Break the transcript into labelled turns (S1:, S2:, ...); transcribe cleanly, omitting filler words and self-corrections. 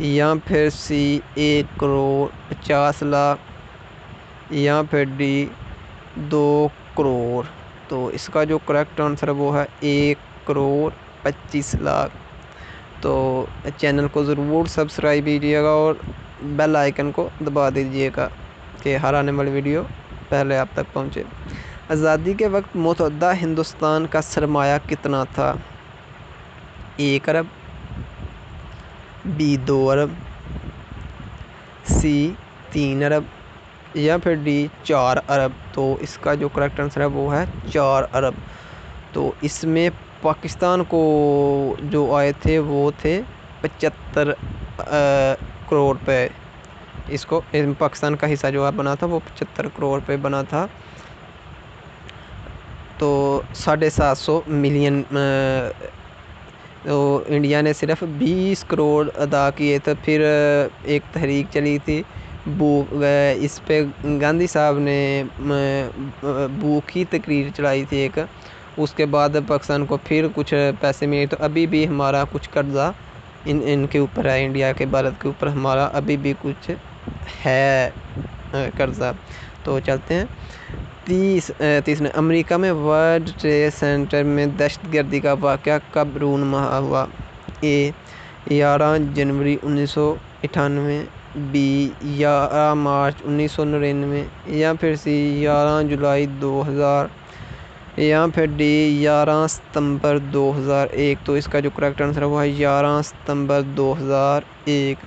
S1: या फिर सी 1,50,00,000 या फिर डी 2 करोड़। तो इसका जो करेक्ट आंसर है वो है 1,25,00,000। तो चैनल को ज़रूर सब्सक्राइब कीजिएगा और बेल आइकन को दबा दीजिएगा कि हर आने वाली वीडियो पहले आप तक पहुंचे। आज़ादी के वक्त मुतहदा हिंदुस्तान का सरमाया कितना था? 1 अरब, बी 2 अरब, सी 3 अरब या फिर डी 4 अरब। तो इसका जो करेक्ट आंसर है वो है 4 अरब। तो इसमें पाकिस्तान को जो आए थे वो थे 75 करोड़ पे। इसको पाकिस्तान का हिस्सा जो बना था वो 75 करोड़ पे बना था। तो 750 मिलियन तो इंडिया ने सिर्फ 20 करोड़ अदा किए थे। फिर एक तहरीक चली थी इस पे गांधी साहब ने भूख की तकरीर चलाई थी एक। उसके बाद पाकिस्तान को फिर कुछ पैसे मिले। तो अभी भी हमारा कुछ कर्जा इनके ऊपर है, इंडिया के, भारत के ऊपर हमारा अभी भी कुछ है कर्जा। तो चलते हैं तीसरे। अमेरिका में वर्ल्ड ट्रेड सेंटर में दहशतगर्दी का वाक़या कब रूनुमा हुआ? ए 11 जनवरी 1998, बी 11 मार्च 1999 या फिर सी 11 जुलाई 2000 या फिर डी 11 सितंबर 2001। तो इसका जो करेक्ट आंसर है वो है 11 सितंबर 2001।